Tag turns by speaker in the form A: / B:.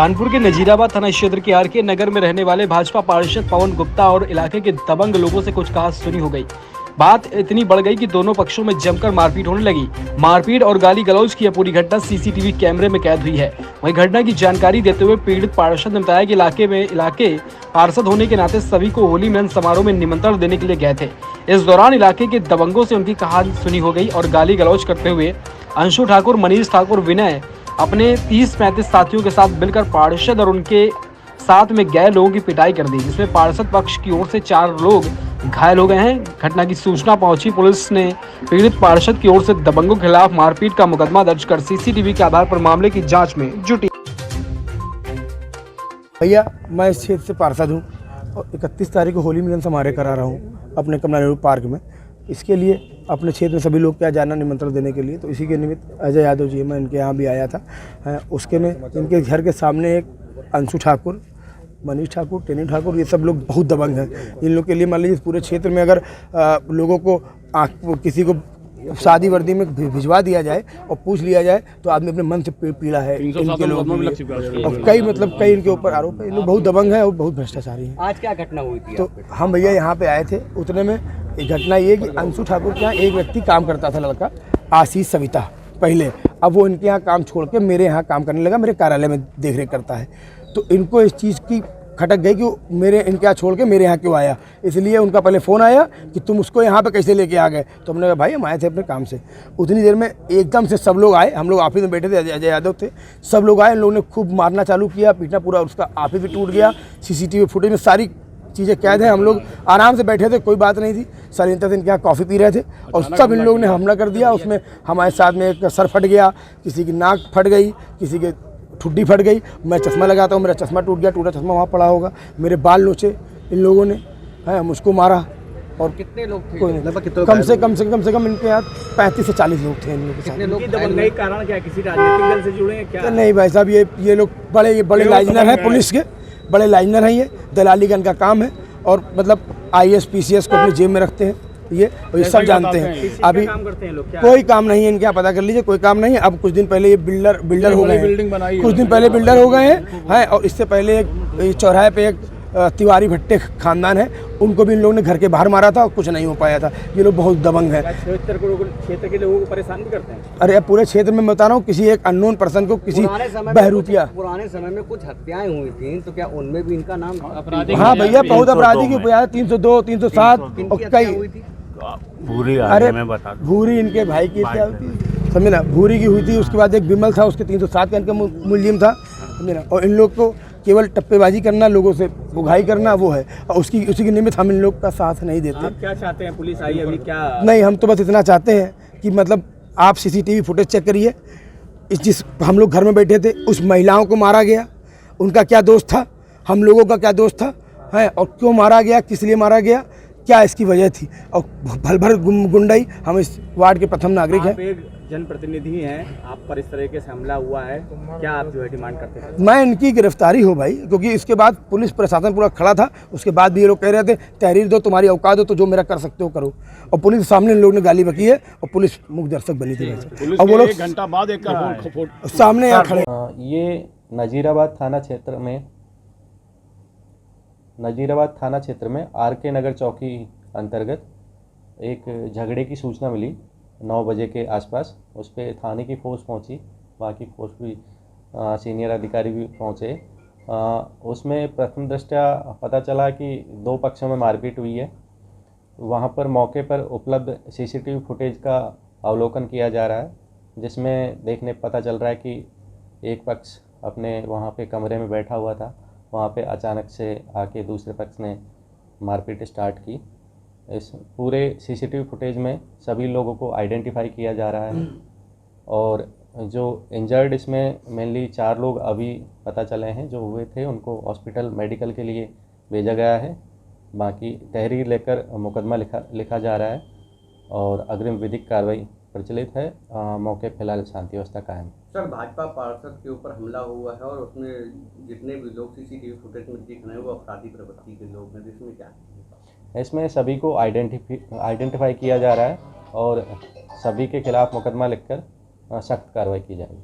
A: कानपुर के नजीराबाद थाना क्षेत्र के आरके नगर में रहने वाले भाजपा पार्षद पवन गुप्ता और इलाके के दबंग लोगों से कुछ खास सुनी हो गई। बात इतनी बढ़ गई कि दोनों पक्षों में जमकर मारपीट होने लगी। मारपीट और गाली गलौज की यह पूरी घटना सीसीटीवी कैमरे में कैद हुई है। वहीं घटना की जानकारी देते हुए पीड़ित पार्षद ने बताया कि इलाके पार्षद होने के नाते सभी को होली मिलन समारोह में निमंत्रण देने के लिए गए थे। इस दौरान इलाके के दबंगों से उनकी कहानी सुनी हो गई और गाली गलौज करते हुए अंशु ठाकुर, मनीष ठाकुर, विनय अपने 30-35 साथियों के साथ मिलकर पार्षद और उनके साथ में गए लोगों की पिटाई कर दी, जिसमें पार्षद पक्ष की ओर से 4 लोग घायल हो गए हैं। घटना की सूचना पहुंची पुलिस ने पीड़ित पार्षद की ओर से दबंगों के खिलाफ मारपीट का मुकदमा दर्ज कर सीसीटीवी के आधार पर मामले की जांच में जुटी।
B: भैया, मैं इस क्षेत्र से पार्षद हूँ और 31 तारीख को होली मिलन समारोह करा रहा हूँ अपने कमला नेहरू पार्क में। इसके लिए अपने क्षेत्र में सभी लोग क्या जाना निमंत्रण देने के लिए, तो इसी के निमित्त अजय यादव जी, मैं इनके यहाँ भी आया था। उसके में इनके घर के सामने एक अंशु ठाकुर, मनीष ठाकुर, टेनी ठाकुर, ये सब लोग बहुत दबंग हैं। इन लोग के लिए मान लीजिए पूरे क्षेत्र में अगर लोगों को किसी को शादी वर्दी में भिजवा दिया जाए और पूछ लिया जाए तो आदमी अपने मन से पीड़ा है इनके लोगों के। और कई इनके ऊपर आरोप है। ये लोग बहुत दबंग है और बहुत भ्रष्टाचारी हैं।
C: आज क्या घटना हुई थी?
B: तो हम भैया यहाँ पे आए थे, उतने में एक घटना ये कि अंशु ठाकुर के यहाँ एक व्यक्ति काम करता था, लड़का आशीष सविता पहले। अब वो इनके यहाँ काम छोड़ के मेरे यहाँ काम करने लगा, मेरे कार्यालय में देखरेख करता है। तो इनको इस चीज़ की खटक गई कि इनके यहाँ छोड़ के मेरे यहाँ क्यों आया। इसलिए उनका पहले फ़ोन आया कि तुम उसको यहाँ पे कैसे लेके आ गए। तो हमने कहा भाई हम आए थे अपने काम से। उतनी देर में एकदम से सब लोग आए, हम लोग ऑफिस में बैठे थे, अजय यादव थे, सब लोग आए। इन लोगों ने खूब मारना चालू किया, पीटना, पूरा उसका ऑफिस भी टूट गया। सीसीटीवी फुटेज में सारी चीज़ें कैद है। हम लोग आराम से बैठे थे, कोई बात नहीं थी। सर इनके यहाँ कॉफ़ी पी रहे थे और सब इन लोगों ने हमला कर दिया। उसमें हमारे साथ में एक सर फट गया, किसी की नाक फट गई, किसी के ठुड्डी फट गई। मैं चश्मा लगाता हूँ, मेरा चश्मा टूट गया, टूटा चश्मा वहाँ पड़ा होगा। मेरे बाल नोचे इन लोगों ने, हम उसको मारा। और
C: कितने लोग थे?
B: कोई नहीं, कम से कम इनके यहाँ 35 से 40 लोग थे। इन लोगों के साथ
C: दबंगई कारण क्या, किसी राजनीतिक दल से जुड़े हैं क्या?
B: नहीं भाई साहब, ये लोग बड़े लाइजनर हैं, पुलिस के बड़े लाइजनर हैं। ये दलाली का इनका काम है और मतलब IAS PCS को अपनी जेब में रखते हैं ये, और ये सब जानते हैं। अभी
C: काम करते हैं लोग क्या?
B: कोई काम नहीं है इनके यहाँ, पता कर लीजिए, कोई काम नहीं है। अब कुछ दिन पहले ये बिल्डर हो गए हैं, कुछ दिन पहले बिल्डर हो गए हैं। और इससे पहले एक चौराहे पे एक तिवारी भट्टे खानदान है, उनको भी इन लोगों ने घर के बाहर मारा था और कुछ नहीं हो पाया था। ये लोग बहुत दबंग है।
C: क्षेत्र के लोगों को परेशान भी करते हैं।
B: अरे अब पूरे क्षेत्र में मैं बता रहा हूँ, किसी एक अननोन पर्सन को किसी बहरूपिया
C: पुराने समय में कुछ हत्याएं हुई थी, तो क्या उनमें भी इनका नाम अपराधी?
B: हाँ भैया, बहुत अपराधी की 302, 307 और कई।
D: भूरी,
B: अरे
D: मैं बता दूं,
B: भूरी इनके भाई की क्या होती है, समझे ना, भूरी की हुई थी। उसके बाद एक विमल था, उसके 307 का इनका मुलजिम था, समझे ना। और इन लोग को केवल टप्पेबाजी करना, लोगों से बुघाई करना, वो है। और उसी के निमित्त हम इन लोग का साथ नहीं देते।
C: आप क्या चाहते हैं? पुलिस आई अभी क्या?
B: नहीं, हम तो बस इतना चाहते हैं कि मतलब आप CCTV फुटेज चेक करिए। जिस हम लोग घर में बैठे थे, उस महिलाओं को मारा गया, उनका क्या दोष था, हम लोगों का क्या दोष था, है, और क्यों मारा गया, किस लिए मारा गया, क्या इसकी वजह थी। और भर गुंडाई। हम इस वार्ड के प्रथम नागरिक हैं।
C: आप एक जनप्रतिनिधि हैं, आप पर इस तरीके से हमला हुआ है, क्या आप जो है डिमांड करते हैं?
B: मैं इनकी गिरफ्तारी हो भाई, क्योंकि इसके बाद पुलिस प्रशासन पूरा खड़ा था। उसके बाद भी ये लोग कह रहे थे तहरीर दो, तुम्हारी औकात हो तो जो मेरा कर सकते हो करो। और पुलिस के सामने इन लोगों ने गाली बकी है और पुलिस मुख्य दर्शक बनी थी। और वो लोग
D: घंटा बाद एक
B: सामने यहाँ खड़े।
E: ये नजीराबाद थाना क्षेत्र में आरके नगर चौकी अंतर्गत एक झगड़े की सूचना मिली 9 बजे के आसपास। उस पर थाने की फ़ोर्स पहुंची, बाकी फोर्स भी सीनियर अधिकारी भी पहुंचे। उसमें प्रथम दृष्टया पता चला कि 2 पक्षों में मारपीट हुई है। वहां पर मौके पर उपलब्ध CCTV फुटेज का अवलोकन किया जा रहा है, जिसमें देखने पता चल रहा है कि एक पक्ष अपने वहां पे कमरे में बैठा हुआ था, वहाँ पे अचानक से आके दूसरे पक्ष ने मारपीट स्टार्ट की। इस पूरे CCTV फुटेज में सभी लोगों को आइडेंटिफाई किया जा रहा है और जो इंजर्ड, इसमें मेनली 4 लोग अभी पता चले हैं जो हुए थे, उनको हॉस्पिटल मेडिकल के लिए भेजा गया है। बाकी तहरीर लेकर मुकदमा लिखा जा रहा है और अग्रिम विधिक कार्रवाई प्रचलित है। मौके फिलहाल शांति व्यवस्था कायम।
C: सर, भाजपा पार्षद के ऊपर हमला हुआ है और उसमें जितने भी लोग CCTV फुटेज में दिख रहे हैं वो अपराधी प्रवृत्ति के लोग हैं, इसमें क्या है?
E: इसमें सभी को आइडेंटिफाई किया जा रहा है और सभी के खिलाफ मुकदमा लिखकर सख्त कार्रवाई की जाएगी।